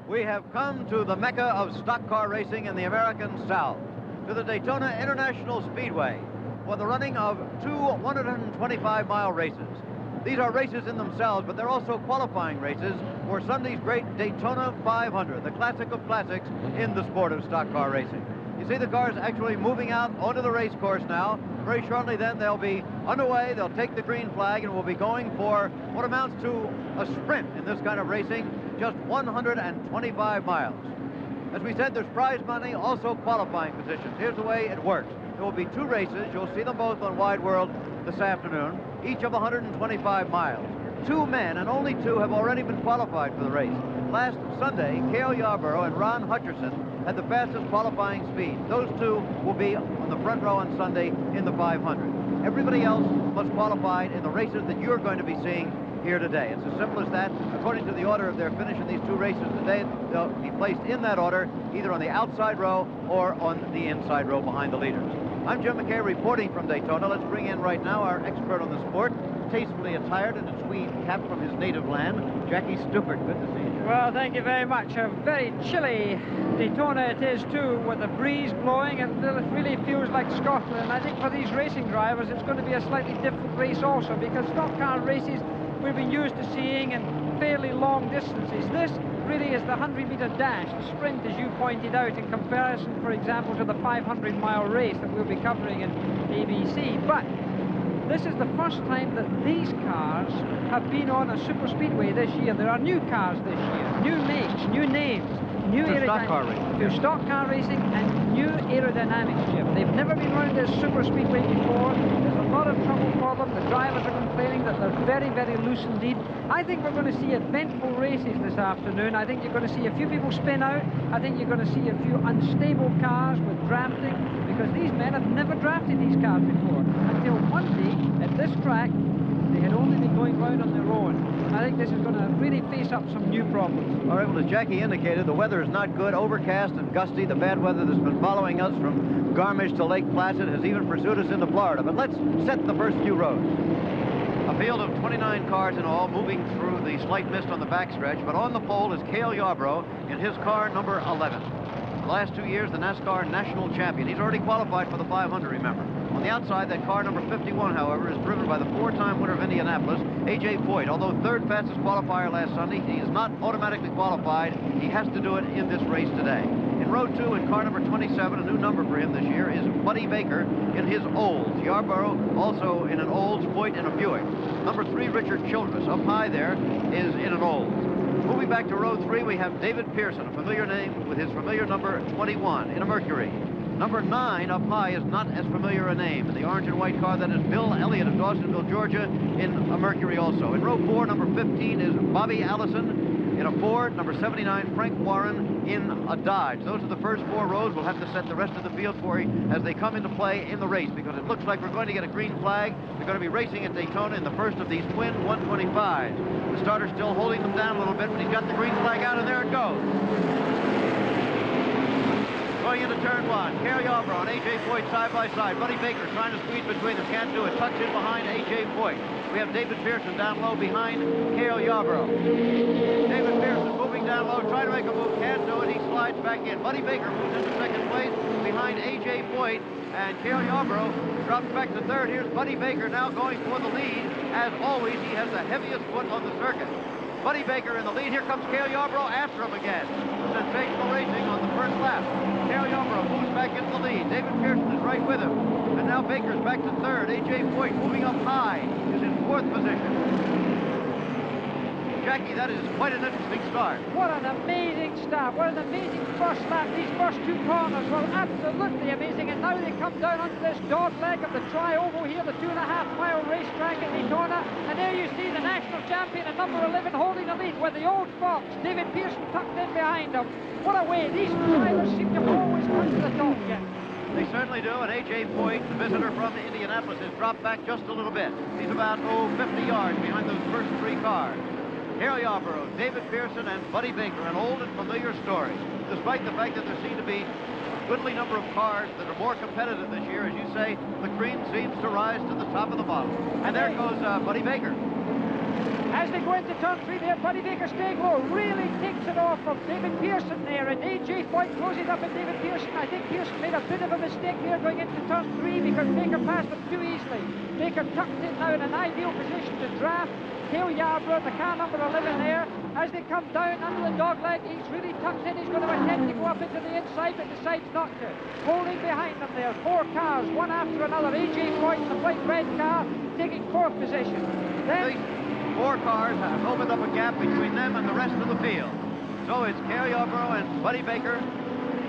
We have come to the mecca of stock car racing in the American South, to the Daytona International Speedway, for the running of two 125-mile races. These are races in themselves, but they're also qualifying races for Sunday's great Daytona 500, the classic of classics in the sport of stock car racing. You see the cars actually moving out onto the race course now. Very shortly then they'll be underway, they'll take the green flag, and we'll be going for what amounts to a sprint in this kind of racing, just 125 miles. As we said, there's prize money, also qualifying positions. Here's the way it works. There will be two races. You'll see them both on Wide World this afternoon, each of 125 miles. Two men, and only two, have already been qualified for the race. Last Sunday, Cale Yarborough and Ron Hutcherson had the fastest qualifying speed. Those two will be on the front row on Sunday in the 500. Everybody else must qualify in the races that you're going to be seeing here today. It's as simple as that. According to the order of their finish in these two races today, they'll be placed in that order, either on the outside row or on the inside row behind the leaders. I'm Jim McKay reporting from Daytona. Let's bring in right now our expert on the sport, tastefully attired in a tweed cap from his native land, Jackie Stewart. Good to see you. Well, thank you very much. A very chilly Daytona it is too, with the breeze blowing, and it really feels like Scotland. And I think for these racing drivers, it's going to be a slightly different race also, because stock car races we've been used to seeing in fairly long distances. This really is the 100-meter dash, the sprint, as you pointed out, in comparison, for example, to the 500-mile race that we'll be covering in ABC. But this is the first time that these cars have been on a super speedway this year. There are new cars this year, new makes, new names, new stock car racing. To stock car racing and new aerodynamics, Jim. They've never been running this super speedway before. There's a lot of trouble for them. The drivers are complaining that they're very, very loose indeed. I think we're going to see eventful races this afternoon. I think you're going to see a few people spin out. I think you're going to see a few unstable cars with drafting, because these men have never drafted these cars before. Until one day at this track, they had only been going round on their own. I think this is going to really face up some new problems. All right, well, as Jackie indicated, the weather is not good, overcast and gusty. The bad weather that's been following us from Garmisch to Lake Placid has even pursued us into Florida. But let's set the first few rows. A field of 29 cars in all, moving through the slight mist on the backstretch, but on the pole is Cale Yarborough in his car number 11. The last 2 years, the NASCAR national champion. He's already qualified for the 500, remember. On the outside, that car number 51, however, is driven by the four-time winner of Indianapolis, A.J. Foyt. Although third fastest qualifier last Sunday, he is not automatically qualified. He has to do it in this race today. In row 2, in car number 27, a new number for him this year, is Buddy Baker in his Olds. Yarborough also in an Olds, Foyt in a Buick. Number 3, Richard Childress, up high there, is in an Olds. Moving back to row 3, we have David Pearson, a familiar name with his familiar number 21 in a Mercury. Number 9 up high is not as familiar a name. In the orange and white car, that is Bill Elliott of Dawsonville, Georgia, in a Mercury also. In row 4, number 15 is Bobby Allison in a Ford. Number 79, Frank Warren in a Dodge. Those are the first 4 rows. We'll have to set the rest of the field for you as they come into play in the race, because it looks like we're going to get a green flag. They're going to be racing at Daytona in the first of these twin 125s. The starter's still holding them down a little bit, but he's got the green flag out, and there it goes. Going into turn 1, Cale Yarborough and A.J. Foyt side by side. Buddy Baker trying to squeeze between them, can't do it. Tucks in behind A.J. Foyt. We have David Pearson down low behind Cale Yarborough. David Pearson moving down low, trying to make a move, can't do it. He slides back in. Buddy Baker moves into second place behind A.J. Foyt, and Cale Yarborough drops back to third. Here's Buddy Baker now going for the lead. As always, he has the heaviest foot on the circuit. Buddy Baker in the lead. Here comes Cale Yarborough after him again. Sensational racing on the first lap. Cale Yarborough moves back into the lead. David Pearson is right with him. And now Baker's back to third. A.J. Foyt moving up high is in fourth position. Jackie, that is quite an interesting start. What an amazing start. What an amazing first lap. These first 2 corners were absolutely amazing. And now they come down onto this dog leg of the tri-oval here, the 2.5-mile racetrack at Daytona. And there you see the national champion at number 11 holding the lead with the old fox, David Pearson, tucked in behind him. What a way. These drivers seem to always come to the top, Jim. They certainly do, and A.J. Foyt, the visitor from Indianapolis, has dropped back just a little bit. He's about, 50 yards behind those first 3 cars. Cale Yarborough, David Pearson, and Buddy Baker, an old and familiar story. Despite the fact that there seem to be a goodly number of cars that are more competitive this year, as you say, the cream seems to rise to the top of the bottle. And there goes Buddy Baker. As they go into turn 3 there, Buddy Baker staying low, really takes it off of David Pearson there, and A.J. Foyt closes up at David Pearson. I think Pearson made a bit of a mistake here going into turn 3 because Baker passed him too easily. Baker tucked in now in an ideal position to draft. Cale Yarborough, the car number 11 there, as they come down under the dogleg, he's really tucked in. He's going to attempt to go up into the inside, but decides not to. Holding behind them there, 4 cars, one after another. A.J. Foyt in the bright red car, taking 4th position. Then 4 cars have opened up a gap between them and the rest of the field. So it's Cale Yarborough and Buddy Baker,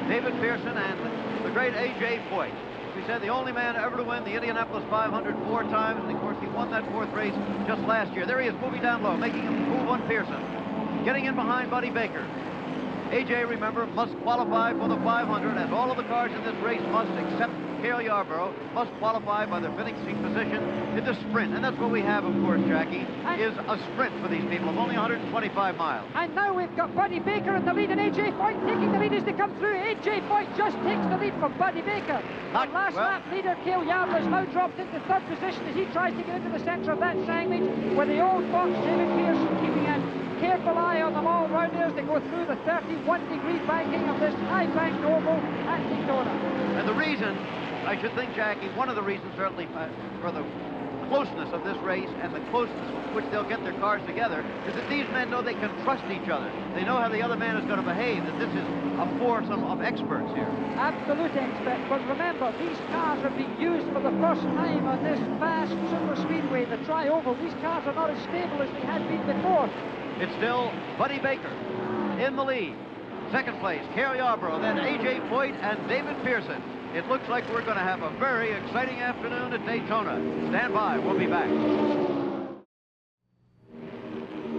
David Pearson, and the great A.J. Foyt. We said the only man ever to win the Indianapolis 500 4 times, and of course he won that 4th race just last year. There he is moving down low, making him move on Pearson. Getting in behind Buddy Baker. A.J., remember, must qualify for the 500, as all of the cars in this race must, except Cale Yarborough, must qualify by their finishing position in the sprint. And that's what we have, of course, Jackie, is a sprint for these people of only 125 miles. And now we've got Buddy Baker in the lead and A.J. Foyt taking the lead as they come through. A.J. Foyt just takes the lead from Buddy Baker. The last lap leader, Cale Yarborough, has now dropped into 3rd position as he tries to get into the centre of that sandwich, where the old fox, David Pearson, keeping a careful eye on them all round as they go through the 31-degree banking of this high-banked oval at Daytona. And the reason, I should think, Jackie, one of the reasons certainly for the closeness of this race and the closeness with which they'll get their cars together is that these men know they can trust each other. They know how the other man is going to behave, that this is a foursome of experts here. Absolute experts, but remember, these cars are being used for the first time on this vast super speedway, the tri-oval. These cars are not as stable as they had been before. It's still Buddy Baker in the lead. 2nd place, Cale Yarborough, then A.J. Foyt and David Pearson. It looks like we're going to have a very exciting afternoon at Daytona. Stand by, we'll be back.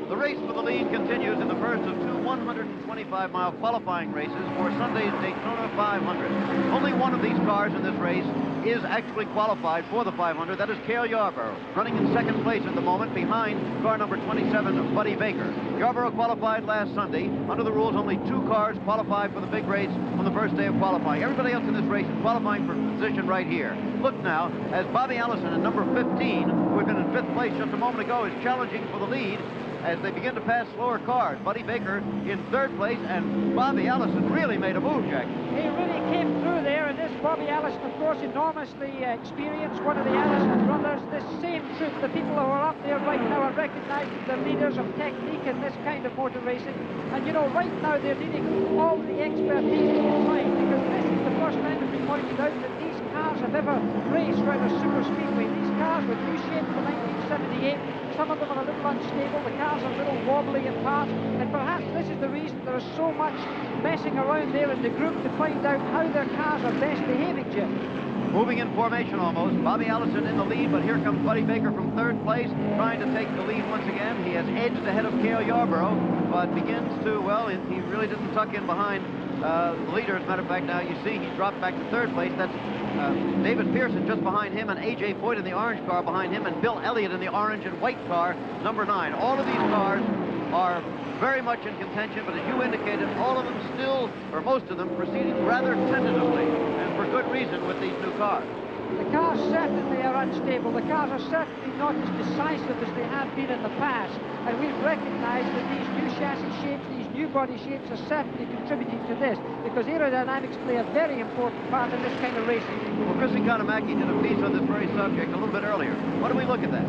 The race for the lead continues in the first of 2 125-mile qualifying races for Sunday's Daytona 500. Only one of these cars in this race is actually qualified for the 500. That is Cale Yarborough, running in 2nd place at the moment behind car number 27, Buddy Baker. Yarborough qualified last Sunday. Under the rules, only 2 cars qualified for the big race on the first day of qualifying. Everybody else in this race is qualifying for position right here. Look now, as Bobby Allison in number 15, who had been in 5th place just a moment ago, is challenging for the lead as they begin to pass slower cars. Buddy Baker in 3rd place, and Bobby Allison really made a move, Jack. He really came through there, and this Bobby Allison, of course, enormously experienced, one of the Allison brothers. This same troop, the people who are up there right now are recognized as the leaders of technique in this kind of motor racing. And, you know, right now they're needing all the expertise they can find, because this is the first time it's been pointed out that these cars have ever raced around a super speedway. These cars were new shaped for 1978. Some of them are a little unstable, the cars are a little wobbly in parts, and perhaps this is the reason there is so much messing around there in the group to find out how their cars are best behaving, Jim. Moving in formation almost. Bobby Allison in the lead, but here comes Buddy Baker from 3rd place, trying to take the lead once again. He has edged ahead of Cale Yarborough, but begins to, well, he really didn't tuck in behind the leader. As a matter of fact, now you see he dropped back to 3rd place. That's David Pearson just behind him, and A.J. Foyt in the orange car behind him, and Bill Elliott in the orange and white car, number 9. All of these cars are very much in contention, but as you indicated, all of them still, or most of them, proceeding rather tentatively, and for good reason with these new cars. The cars certainly are unstable. The cars are certainly not as decisive as they have been in the past. And we've recognized that these new chassis shapes, these new body shapes are certainly contributing to this, because aerodynamics play a very important part in this kind of racing. Well, Chris Economaki did a piece on this very subject a little bit earlier. What do we look at that?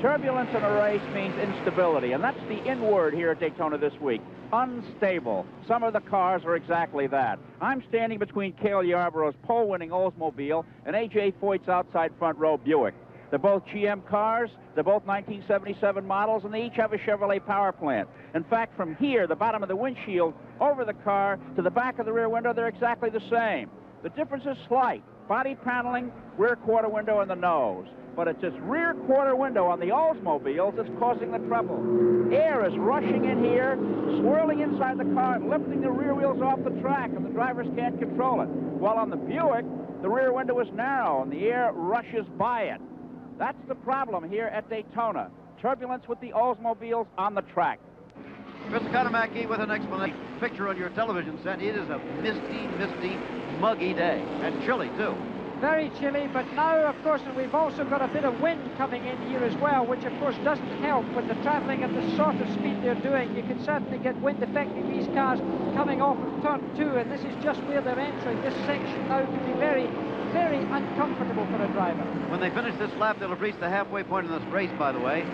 Turbulence in a race means instability, and that's the in word here at Daytona this week. Unstable. Some of the cars are exactly that. I'm standing between Cale Yarborough's pole-winning Oldsmobile and A.J. Foyt's outside front row Buick. They're both GM cars, they're both 1977 models, and they each have a Chevrolet power plant. In fact, from here, the bottom of the windshield, over the car, to the back of the rear window, they're exactly the same. The difference is slight. Body paneling, rear quarter window, and the nose. But it's this rear quarter window on the Oldsmobiles that's causing the trouble. Air is rushing in here, swirling inside the car and lifting the rear wheels off the track, and the drivers can't control it. While on the Buick, the rear window is narrow and the air rushes by it. That's the problem here at Daytona. Turbulence with the Oldsmobiles on the track. Chris Economaki with an explanation. Picture on your television set. It is a misty, muggy day, and chilly, too. Very chilly, but now, of course, and we've also got a bit of wind coming in here as well, which, of course, doesn't help when they're travelling at the sort of speed they're doing. You can certainly get wind affecting these cars coming off of turn 2, and this is just where they're entering. This section now could be very, very uncomfortable for a driver. When they finish this lap, they'll have reached the halfway point in this race, by the way.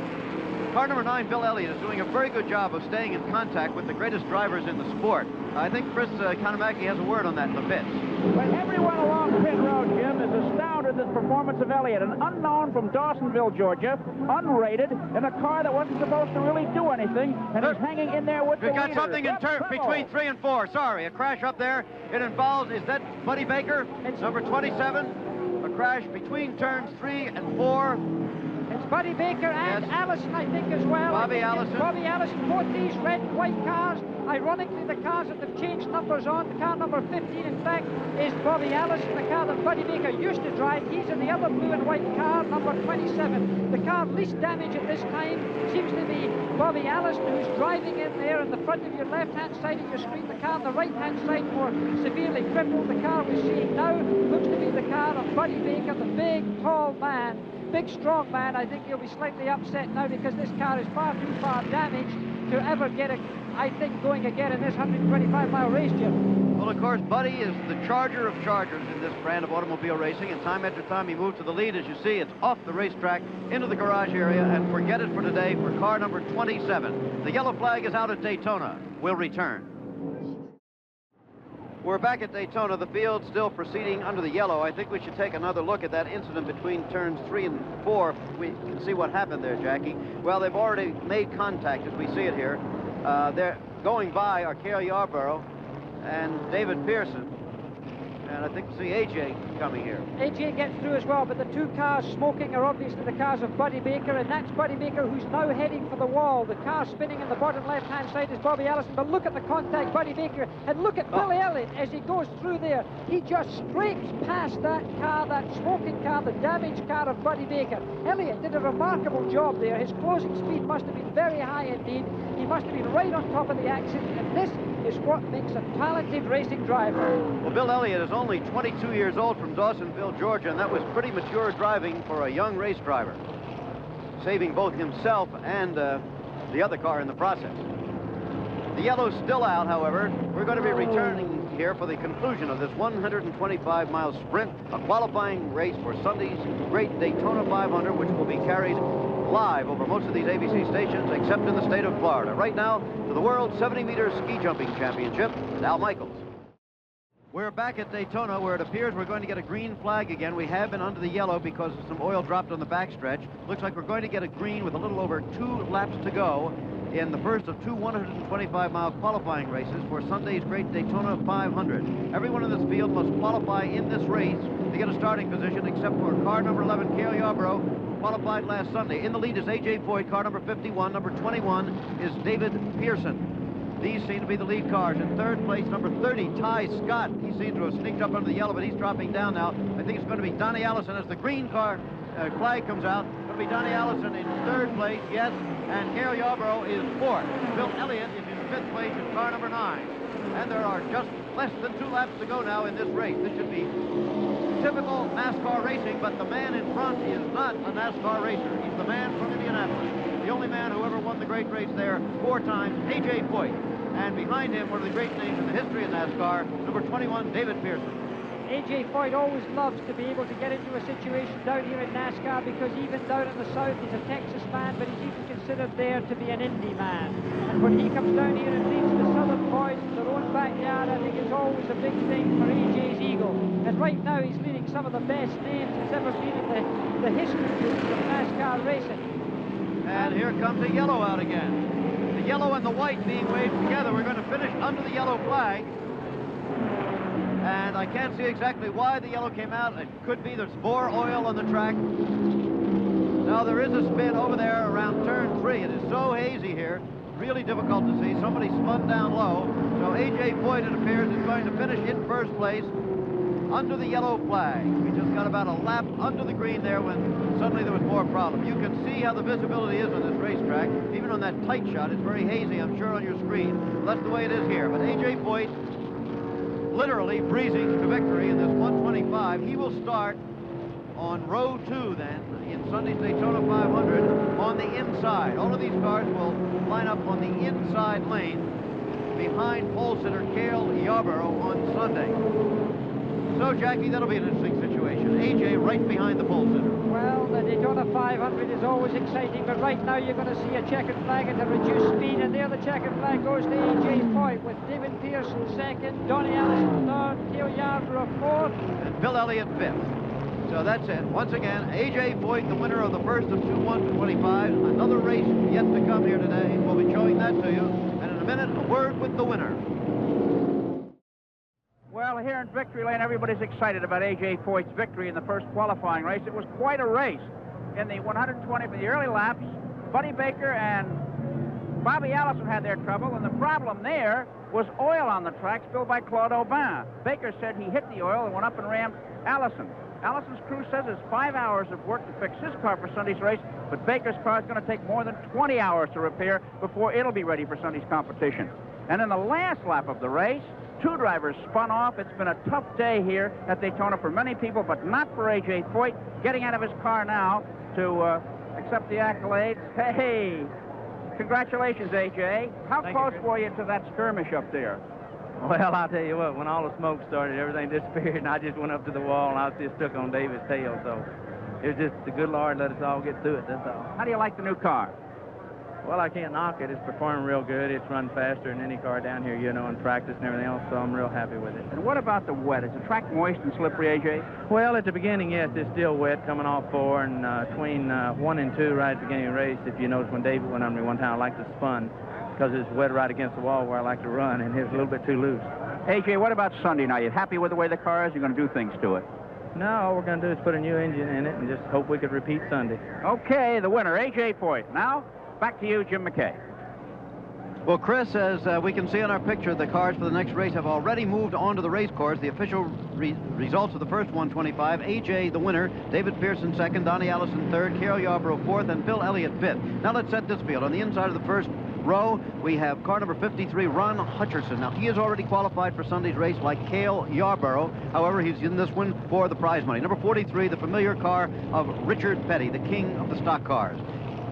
Car number 9, Bill Elliott, is doing a very good job of staying in contact with the greatest drivers in the sport. I think Chris Kanamaki has a word on that in the pits. Well, everyone along pit road, Jim, is astounded at the performance of Elliott, an unknown from Dawsonville, Georgia, unrated, in a car that wasn't supposed to really do anything, and he's hanging in there with the We've got leaders. something in turn between 3 and 4. Sorry, a crash up there. It involves, is that Buddy Baker? It's number 27. A crash between turns 3 and 4. It's Buddy Baker and Allison, I think, as well. Bobby Allison. Bobby Allison, both these red and white cars. Ironically, the cars that they've changed numbers on, the car number 15, in fact, is Bobby Allison, the car that Buddy Baker used to drive. He's in the other blue and white car, number 27. The car least damage at this time seems to be Bobby Allison, who's driving in there in the front of your left-hand side of your screen. The car on the right-hand side more severely crippled. The car we're seeing now looks to be the car of Buddy Baker, the big, tall man. Big, strong man. I think he'll be slightly upset now because this car is far too far damaged to ever get it, I think, going again in this 125-mile race, Jim. Well, of course, Buddy is the charger of chargers in this brand of automobile racing, and time after time he moves to the lead. As you see, it's off the racetrack into the garage area, and forget it for today for car number 27. The yellow flag is out at Daytona. We'll return. We're back at Daytona. The field still proceeding under the yellow. I think we should take another look at that incident between turns 3 and 4. We can see what happened there, Jackie. Well, they've already made contact as we see it here. They're going by are Cale Yarborough and David Pearson. And I think we see AJ coming here. AJ gets through as well, but the two cars smoking are obviously the cars of Buddy Baker, and that's Buddy Baker who's now heading for the wall. The car spinning in the bottom left-hand side is Bobby Allison, but look at the contact, Buddy Baker, and look at Billy Elliott as he goes through there. He just scrapes past that car, that smoking car, the damaged car of Buddy Baker. Elliott did a remarkable job there. His closing speed must have been very high indeed. He must have been right on top of the accident, and this is what makes a talented racing driver. Well, Bill Elliott is only 22 years old from Dawsonville, Georgia, and that was pretty mature driving for a young race driver, saving both himself and the other car in the process. The yellow's still out, however. We're going to be returning here for the conclusion of this 125-mile sprint, a qualifying race for Sunday's great Daytona 500, which will be carried live over most of these ABC stations, except in the state of Florida. Right now, to the World 70-meter Ski Jumping Championship, and Al Michaels. We're back at Daytona, where it appears we're going to get a green flag again. We have been under the yellow because some oil dropped on the backstretch. Looks like we're going to get a green with a little over 2 laps to go in the first of 2 125-mile qualifying races for Sunday's great Daytona 500. Everyone in this field must qualify in this race to get a starting position, except for car number 11, Cale Yarborough, qualified last Sunday. In the lead is A.J. Foyt, car number 51. Number 21 is David Pearson. These seem to be the lead cars. In third place, number 30, Ty Scott. He seems to have sneaked up under the yellow, but he's dropping down now. I think it's going to be Donnie Allison as the green car flag comes out. It's going to be Donnie Allison in third place, yes, and Cale Yarborough is fourth. Bill Elliott is in fifth place in car number 9. And there are just less than 2 laps to go now in this race. This should be typical NASCAR racing, but the man in front is not a NASCAR racer. He's the man from Indianapolis, the only man who ever won the great race there 4 times, A.J. Foyt. And behind him, one of the great names in the history of NASCAR, number 21, David Pearson. A.J. Foyt always loves to be able to get into a situation down here in NASCAR, because even down in the south, he's a Texas man, but he's even considered there to be an Indy man. And when he comes down here and leads the Southern boys to their own backyard, I think it's always a big thing for A.J.'s Eagle. And right now, he's leading some of the best names that's ever been in the history of NASCAR racing. And here comes the yellow out again. The yellow and the white being waved together. We're going to finish under the yellow flag. And I can't see exactly why the yellow came out. It could be there's more oil on the track. Now there is a spin over there around turn 3. It is so hazy here. Really difficult to see. Somebody spun down low. So A.J. Foyt, it appears, is going to finish in first place under the yellow flag. We just got about a lap under the green there when suddenly there was more problem. You can see how the visibility is on this racetrack. Even on that tight shot, it's very hazy, I'm sure, on your screen. That's the way it is here. But A.J. Foyt literally breezing to victory in this 125. He will start on row 2 then in Sunday's Daytona 500 on the inside. All of these cars will line up on the inside lane behind pole sitter Cale Yarborough on Sunday. So, Jackie, that'll be an interesting situation. A.J. right behind the pole sitter. Well, the Daytona 500 is always exciting, but right now you're going to see a checkered flag at a reduced speed, and there the checkered flag goes to A.J. Foyt with David Pearson second, Donnie Allison third, Cale Yarborough fourth, and Bill Elliott fifth. So that's it. Once again, A.J. Foyt, the winner of the first of 2 125s. Another race yet to come here today. We'll be showing that to you. And in a minute, a word with the winner. Well, here in Victory Lane, everybody's excited about A.J. Foyt's victory in the first qualifying race. It was quite a race. In the 120 for the early laps, Buddy Baker and Bobby Allison had their trouble, and the problem there was oil on the track spilled by Claude Aubin. Baker said he hit the oil and went up and rammed Allison. Allison's crew says it's 5 hours of work to fix his car for Sunday's race, but Baker's car is going to take more than 20 hours to repair before it'll be ready for Sunday's competition. And in the last lap of the race, 2 drivers spun off. It's been a tough day here at Daytona for many people, but not for A.J. Foyt. Getting out of his car now to accept the accolades. Hey, congratulations, A.J. How close were you to that skirmish up there? Well, I'll tell you what, when all the smoke started, everything disappeared, and I just went up to the wall, and I was just stuck on David's tail, so it was just the good Lord let us all get through it, that's all. How do you like the new car? Well, I can't knock it. It's performing real good. It's run faster than any car down here, you know, in practice and everything else, so I'm real happy with it. And what about the wet? Is the track moist and slippery, A.J.? Well, at the beginning, yes, it's still wet coming off 4, and between 1 and 2 right at the beginning of the race, if you notice when David went on me one time, I liked to spun because it's wet right against the wall where I like to run, and it's a little bit too loose. A.J., what about Sunday night? You happy with the way the car is? You're going to do things to it? No, all we're going to do is put a new engine in it and just hope we could repeat Sunday. Okay, the winner, A.J. Foyt. Now, back to you, Jim McKay. Well, Chris, as we can see on our picture, the cars for the next race have already moved onto the race course. The official results of the first 125, A.J. the winner, David Pearson second, Donnie Allison third, Cale Yarborough fourth, and Bill Elliott fifth. Now let's set this field. On the inside of the first row, we have car number 53, Ron Hutcherson. Now, he has already qualified for Sunday's race like Cale Yarborough. However, he's in this one for the prize money. Number 43, the familiar car of Richard Petty, the king of the stock cars.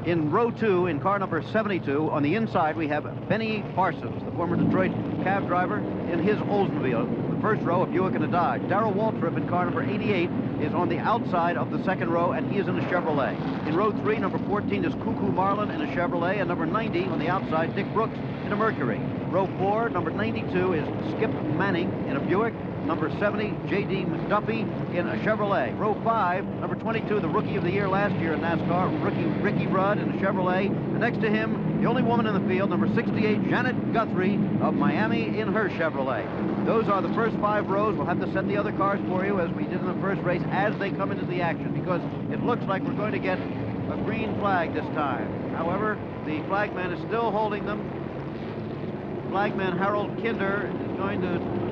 In row 2, in car number 72, on the inside, we have Benny Parsons, the former Detroit cab driver, in his Oldsmobile. The first row, a Buick and a Dodge. Darrell Waltrip in car number 88 is on the outside of the second row, and he is in a Chevrolet. In row 3, number 14 is Cuckoo Marlin in a Chevrolet, and number 90 on the outside, Dick Brooks in a Mercury. Row 4, number 92 is Skip Manning in a Buick. Number 70, J.D. McDuffie in a Chevrolet. Row 5, number 22, the Rookie of the Year last year in NASCAR, Ricky Rudd in a Chevrolet. And next to him, the only woman in the field, number 68, Janet Guthrie of Miami in her Chevrolet. Those are the first 5 rows. We'll have to set the other cars for you as we did in the first race as they come into the action, because it looks like we're going to get a green flag this time. However, the flagman is still holding them. Flagman Harold Kinder is going to...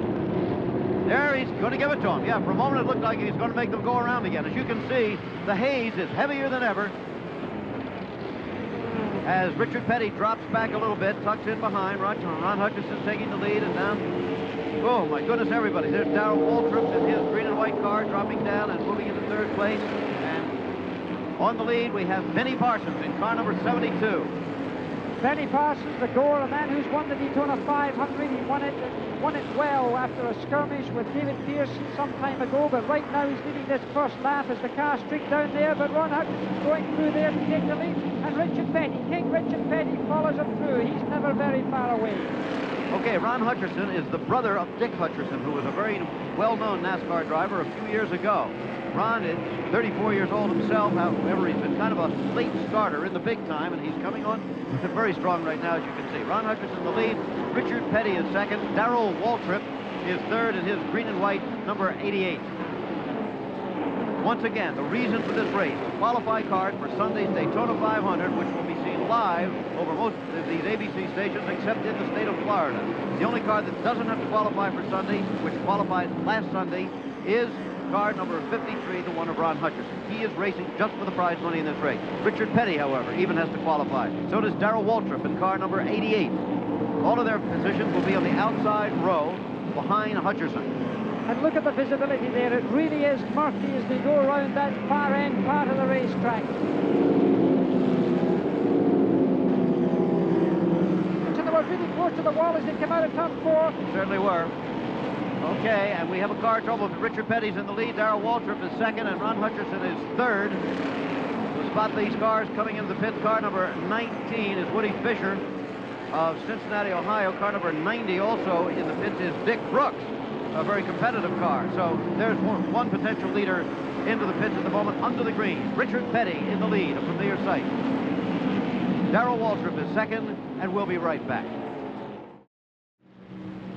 There, he's going to give it to him. Yeah, for a moment it looked like he's going to make them go around again. As you can see, the haze is heavier than ever. As Richard Petty drops back a little bit, tucks in behind. Ron Hutcherson taking the lead and down. Oh, my goodness, everybody. There's Darrell Waltrip in his green and white car dropping down and moving into third place. And on the lead, we have Benny Parsons in car number 72. Benny Parsons, the goal, a man who's won the Daytona 500. He won it well after a skirmish with David Pearson some time ago, but right now he's leading this first lap as the car streaked down there, but Ron Hutcherson's going through there to take the lead, and Richard Petty, King Richard Petty, follows him through. He's never very far away. Okay, Ron Hutcherson is the brother of Dick Hutcherson, who was a very well-known NASCAR driver a few years ago. Ron is 34 years old himself. However, he's been kind of a late starter in the big time, and he's coming on very strong right now, as you can see. Ron Hutcherson the lead. Richard Petty is second. Darrell Waltrip is third in his green and white number 88. Once again, the reason for this race, to qualify cars for Sunday's Daytona 500, which will be seen live over most of these ABC stations except in the state of Florida. The only car that doesn't have to qualify for Sunday, which qualified last Sunday, is car number 53, the one of Ron Hutcherson. He is racing just for the prize money in this race. Richard Petty, however, even has to qualify. So does Darrell Waltrip in car number 88. All of their positions will be on the outside row behind Hutcherson. And look at the visibility there. It really is murky as they go around that far end part of the racetrack. So they were really close to the wall as they came out of turn 4. Certainly were. Okay, and we have a car trouble. Richard Petty's in the lead. Darrell Waltrip is second, and Ron Hutcherson is third. To spot these cars coming into the pits, car number 19 is Woody Fisher of Cincinnati, Ohio. Car number 90 also in the pits is Dick Brooks, a very competitive car. So there's one potential leader into the pits at the moment under the green. Richard Petty in the lead, a familiar sight. Darrell Waltrip is second, and we'll be right back.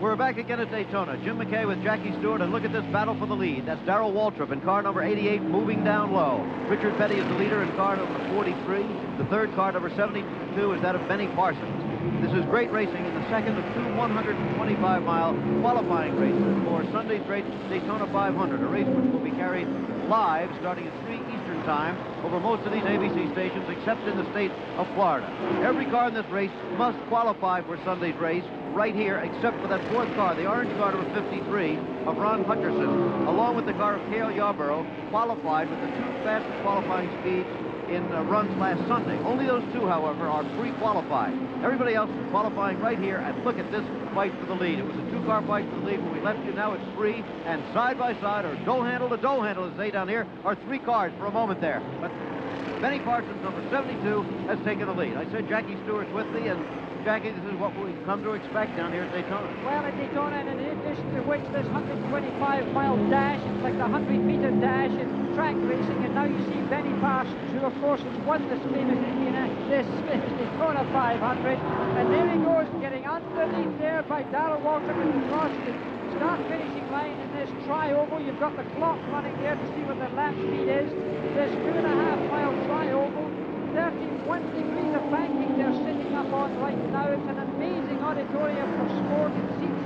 We're back again at Daytona. Jim McKay with Jackie Stewart, and look at this battle for the lead. That's Darrell Waltrip in car number 88 moving down low. Richard Petty is the leader in car number 43. The third car number 72 is that of Benny Parsons. This is great racing in the second of two 125-mile qualifying races for Sunday's great Daytona 500, a race which will be carried live starting at 3 Eastern Time over most of these ABC stations except in the state of Florida. Every car in this race must qualify for Sunday's race right here except for that fourth car, the orange car number 53 of Ron Hutcherson, along with the car of Cale Yarborough, qualified with the two fastest qualifying speeds in runs last Sunday. Only those two, however, are pre-qualified. Everybody else is qualifying right here, and look at this fight for the lead. It was a two-car fight for the lead when we left you. Now it's three, and side by side, or dough handle to dough handle, as they down here, are three cars for a moment there. But Benny Parsons, number 72, has taken the lead. I said Jackie Stewart's with me, and Jackie, this is what we've come to expect down here at Daytona. Well, at Daytona, and in addition to which this 125-mile dash, it's like the 100-meter dash in track racing, and now you see Benny Parsons, who of course has won this famous Daytona 500, and there he goes, getting underneath there by Darrell Waltrip as he crosses the start-finishing line in this tri-oval. You've got the clock running there to see what the lap speed is. This 2.5-mile tri-oval, 31 degrees of banking they're sitting up on right now. It's an amazing auditorium for sport. It seats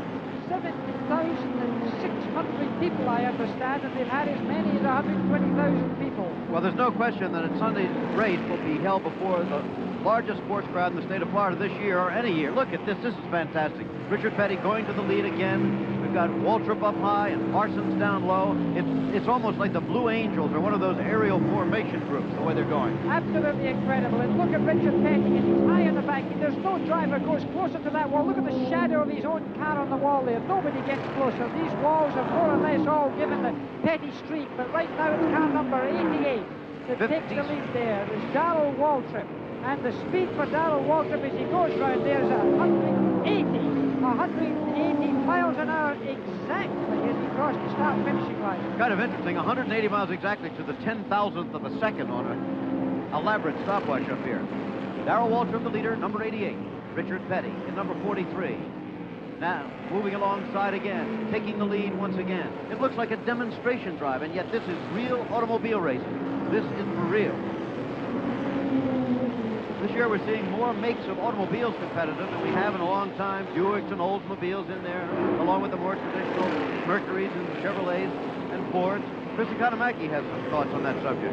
70,600 people, I understand, and they've had as many as 120,000 people. Well, there's no question that Sunday's race will be held before the largest sports crowd in the state of Florida this year or any year. Look at this. This is fantastic. Richard Petty going to the lead again. We've got Waltrip up high and Parsons down low. It's almost like the Blue Angels or one of those aerial formation groups, the way they're going. Absolutely incredible. And look at Richard Petty, and he's high in the back. There's no driver goes closer to that wall. Look at the shadow of his own car on the wall there. Nobody gets closer. These walls are more or less all given the Petty streak, but right now it's car number 88 that takes the lead there. It's Darrell Waltrip. And the speed for Darrell Waltrip as he goes round there is 180 miles an hour exactly as he crossed the start-finishing line. Kind of interesting, 180 miles exactly to the 10,000th of a second on an elaborate stopwatch up here. Darrell Waltrip, the leader, number 88. Richard Petty in number 43. Now, moving alongside again, taking the lead once again. It looks like a demonstration drive, and yet this is real automobile racing. This is for real. This year we're seeing more makes of automobiles competitive than we have in a long time. Buicks and Oldsmobiles in there, along with the more traditional Mercurys and Chevrolets and Fords. Chris Economaki has some thoughts on that subject.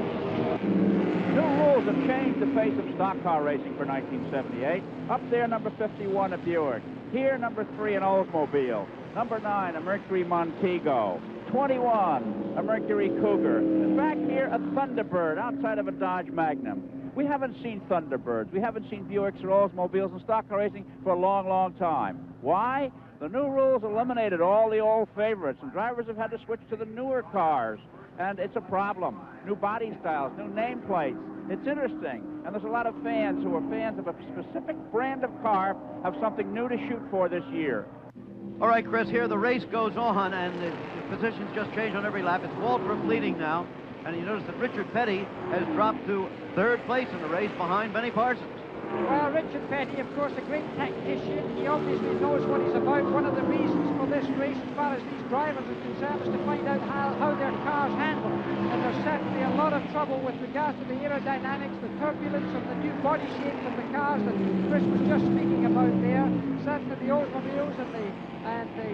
New rules have changed the face of stock car racing for 1978. Up there, number 51, a Buick. Here, number 3, an Oldsmobile. Number 9, a Mercury Montego. 21, a Mercury Cougar. And back here, a Thunderbird outside of a Dodge Magnum. We haven't seen Thunderbirds. We haven't seen Buicks or Oldsmobiles in stock car racing for a long, long time. Why? The new rules eliminated all the old favorites, and drivers have had to switch to the newer cars. And it's a problem. New body styles, new nameplates. It's interesting. And there's a lot of fans who are fans of a specific brand of car have something new to shoot for this year. All right, Chris, here the race goes on, and the positions just change on every lap. It's Waltrip leading now. And you notice that Richard Petty has dropped to third place in the race behind Benny Parsons. Well, Richard Petty, of course, a great tactician. He obviously knows what he's about. One of the reasons for this race, as far as these drivers are concerned, is to find out how their cars handle. And there's certainly a lot of trouble with regards to the aerodynamics, the turbulence, and the new body shapes of the cars that Chris was just speaking about there. Certainly the Oldsmobiles and the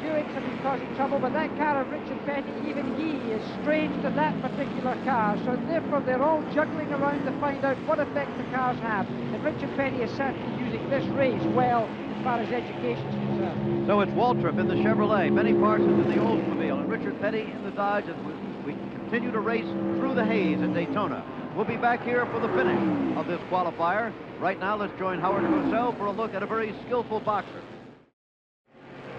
Buicks have been causing trouble, but that car of Richard Petty, even he is strange to that particular car. So therefore, they're all juggling around to find out what effect the cars have. And Richard Petty is certainly using this race well as far as education is concerned. So it's Waltrip in the Chevrolet, Benny Parsons in the Oldsmobile, and Richard Petty in the Dodge as we continue to race through the haze at Daytona. We'll be back here for the finish of this qualifier. Right now, let's join Howard Cosell for a look at a very skillful boxer.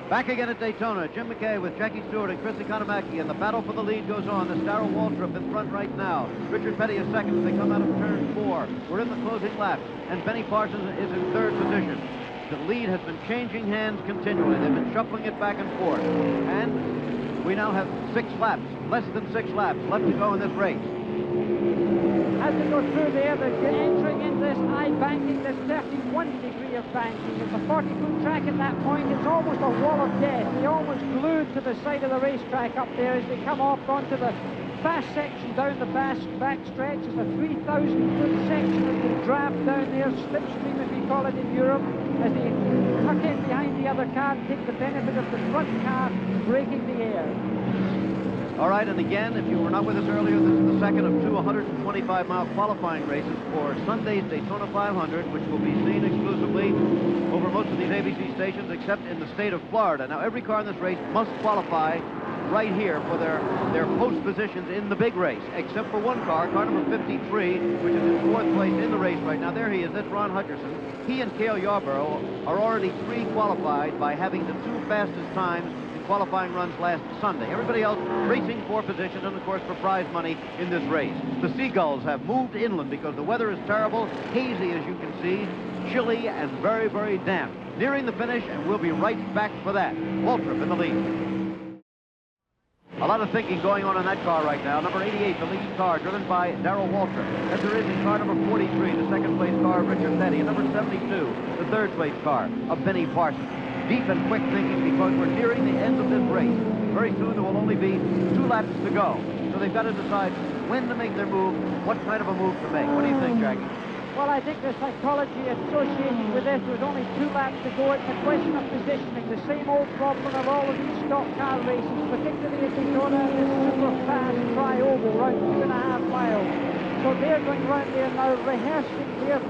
Back again at Daytona, Jim McKay with Jackie Stewart and Chris Economaki, and the battle for the lead goes on. This Darrell Waltrip in front right now. Richard Petty is second as they come out of turn 4. We're in the closing lap, and Benny Parsons is in third position. The lead has been changing hands continually. They've been shuffling it back and forth. And we now have 6 laps, less than 6 laps left to go in this race. As they go through there, they're entering in this high banking, this 31 degree of banking. It's a 40-foot track at that point. It's almost a wall of death. They're almost glued to the side of the racetrack up there as they come off onto the fast section down the back stretch. It's a 3,000-foot section as they draft down there, slipstream as we call it in Europe, as they tuck in behind the other car and take the benefit of the front car breaking the air. All right, and again, if you were not with us earlier, this is the second of 2 125-mile qualifying races for Sunday's Daytona 500, which will be seen exclusively over most of these ABC stations except in the state of Florida. Now, every car in this race must qualify right here for their post positions in the big race, except for one car number 53, which is in 4th place in the race right now. There he is. That's Ron Hutcherson. He and Cale Yarborough are already pre-qualified by having the 2 fastest times qualifying runs last Sunday. Everybody else racing for position and, of course, for prize money in this race. The Seagulls have moved inland because the weather is terrible, hazy as you can see, chilly and very, very damp. Nearing the finish, and we'll be right back for that. Waltrip in the lead. A lot of thinking going on in that car right now. Number 88, the lead car, driven by Darrell Waltrip. As there is in car number 43, the second-place car of Richard Petty, and number 72, the third-place car of Benny Parsons. Deep and quick thinking because we're nearing the end of this race. Very soon there will only be 2 laps to go. So they've got to decide when to make their move, what kind of a move to make. What do you think, Jackie? Well, I think the psychology associated with this was only 2 laps to go. It's a question of positioning. The same old problem of all of these stock car races, particularly at Daytona, this super fast tri-oval, around 2.5 miles. So they're going around there now rehearsing their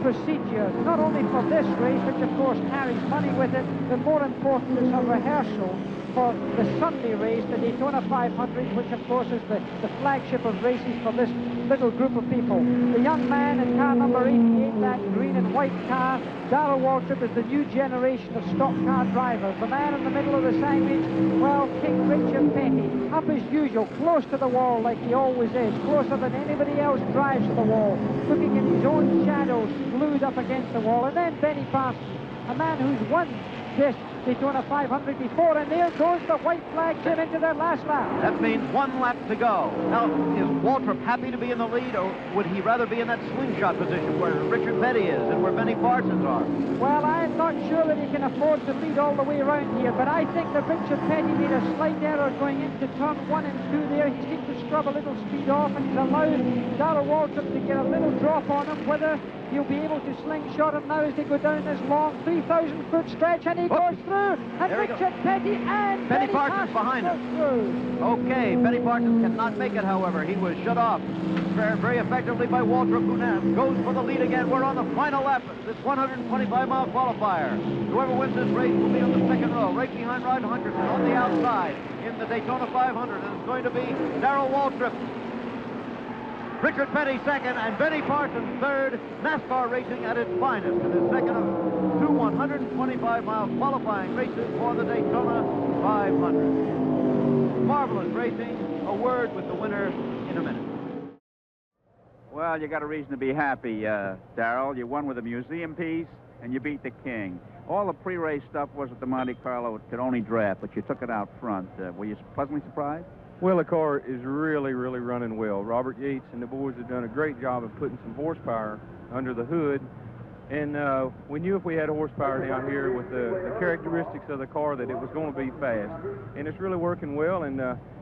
procedure, not only for this race, which of course carries money with it, but more important is a rehearsal for the Sunday race, the Daytona 500, which of course is the flagship of races for this little group of people. The young man in car number 88, that green and white car, Darrell Waltrip, is the new generation of stock car drivers. The man in the middle of the signage, well, King Richard Petty, up as usual, close to the wall like he always is, closer than anybody else drives to the wall, looking in his own shadows, glued up against the wall. And then Benny Parsons, a man who's won this Daytona 500 before, and there goes the white flag, Jim, into their last lap. That means 1 lap to go. Now, is Waltrip happy to be in the lead, or would he rather be in that slingshot position where Richard Petty is and where Benny Parsons are? Well, I'm not sure that he can afford to lead all the way around here, but I think that Richard Petty made a slight error going into turn 1 and 2 there. He seemed to scrub a little speed off, and he's allowed Darrell Waltrip to get a little drop on him. Whether he'll be able to slingshot him now as they go down this long 3,000-foot stretch, and he goes through. And Richard Petty and Benny Parsons behind him. Okay, Benny Parsons cannot make it, however. He was shut off very effectively by Waltrip, who now goes for the lead again. We're on the final lap of this 125-mile qualifier. Whoever wins this race will be on the second row, right behind Ron Hutcherson on the outside in the Daytona 500. And it's going to be Darrell Waltrip, Richard Petty second, and Benny Parsons third. NASCAR racing at its finest in the second of 2 125-mile qualifying races for the Daytona 500. Marvelous racing. A word with the winner in a minute. Well, you got a reason to be happy, Darrell. You won with a museum piece, and you beat the king. All the pre-race stuff was at the Monte Carlo. It could only draft, but you took it out front. Were you pleasantly surprised? Well, the car is really running well. Robert Yates and the boys have done a great job of putting some horsepower under the hood. And we knew if we had horsepower down here with the characteristics of the car that it was going to be fast. And it's really working well. And,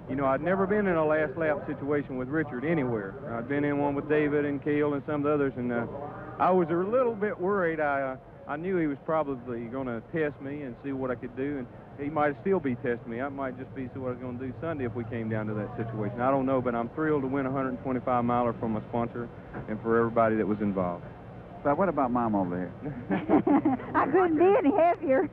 you know, I'd never been in a last lap situation with Richard anywhere. I'd been in one with David and Cale and some of the others. And I was a little bit worried. I knew he was probably going to test me and see what I could do. And he might still be testing me. I might just be see what I was going to do Sunday if we came down to that situation. I don't know, but I'm thrilled to win a 125-miler from my sponsor and for everybody that was involved. What about Mom over here? I couldn't be any happier.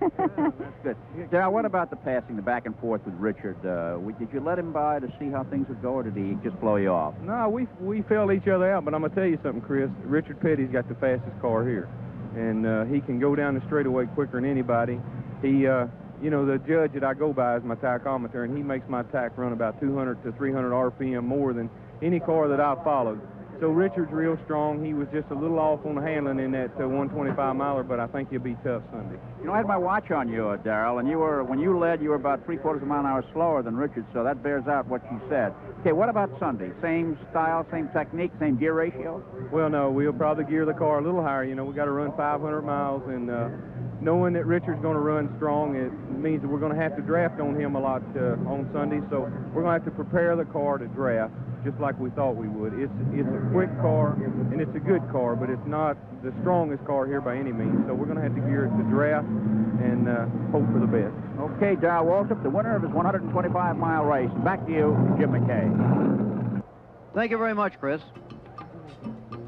That's good. Darrell, what about the passing, the back and forth with Richard? Did you let him by to see how things would go, or did he just blow you off? No, we felt each other out, but I'm going to tell you something, Chris. Richard Petty's got the fastest car here, and he can go down the straightaway quicker than anybody. He, you know, the judge that I go by is my tachometer, and he makes my tach run about 200 to 300 RPM more than any car that I've followed. So Richard's real strong. He was just a little off on the handling in that 125 miler, but I think he'll be tough Sunday. You know, I had my watch on you, Darrell, and when you led, you were about 3/4 of a mile an hour slower than Richard, so that bears out what you said. Okay, what about Sunday? Same style, same technique, same gear ratio? Well, no, we'll probably gear the car a little higher. You know, we got to run 500 miles, and knowing that Richard's going to run strong, it means that we're going to have to draft on him a lot on Sunday, so we're going to have to prepare the car to draft just like we thought we would. It's a quick car, and it's a good car, but it's not the strongest car here by any means, so we're going to have to gear it to draft and hope for the best. Okay, Darrell Waltrip, the winner of his 125-mile race. Back to you, Jim McKay. Thank you very much, Chris.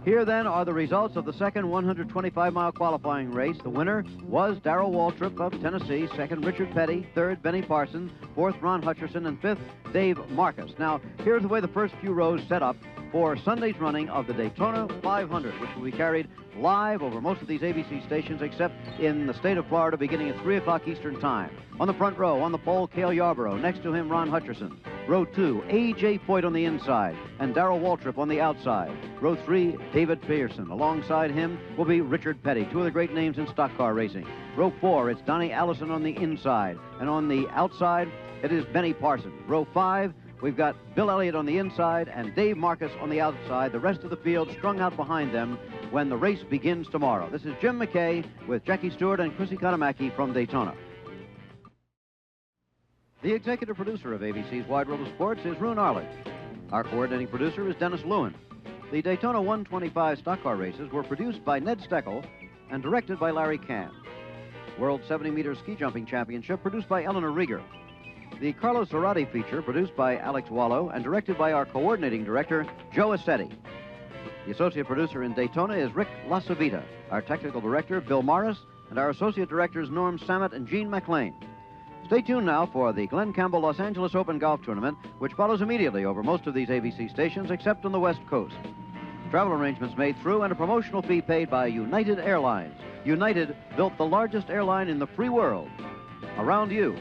Here, then, are the results of the second 125-mile qualifying race. The winner was Darrell Waltrip of Tennessee, second Richard Petty, third Benny Parsons, fourth Ron Hutcherson, and fifth Dave Marcus. Now, here's the way the first few rows set up for Sunday's running of the Daytona 500, which will be carried live over most of these ABC stations, except in the state of Florida, beginning at 3 o'clock Eastern Time. On the front row, on the pole, Cale Yarborough. Next to him, Ron Hutcherson. Row 2, A.J. Foyt on the inside, and Darrell Waltrip on the outside. Row 3, David Pearson. Alongside him will be Richard Petty, two of the great names in stock car racing. Row 4, it's Donnie Allison on the inside, and on the outside, it is Benny Parsons. Row 5, we've got Bill Elliott on the inside and Dave Marcus on the outside. The rest of the field strung out behind them when the race begins tomorrow. This is Jim McKay with Jackie Stewart and Chrissy Konamaki from Daytona. The executive producer of ABC's Wide World of Sports is Roone Arledge. Our coordinating producer is Dennis Lewin. The Daytona 125 stock car races were produced by Ned Steckel and directed by Larry Kahn. World 70-meter ski jumping championship produced by Eleanor Rieger. The Carlos Zarate feature produced by Alex Wallow and directed by our coordinating director, Joe Assetti. The associate producer in Daytona is Rick LaCivita. Our technical director, Bill Morris, and our associate directors, Norm Samet and Gene McLean. Stay tuned now for the Glenn Campbell Los Angeles Open Golf Tournament, which follows immediately over most of these ABC stations, except on the West Coast. Travel arrangements made through and a promotional fee paid by United Airlines. United built the largest airline in the free world around you.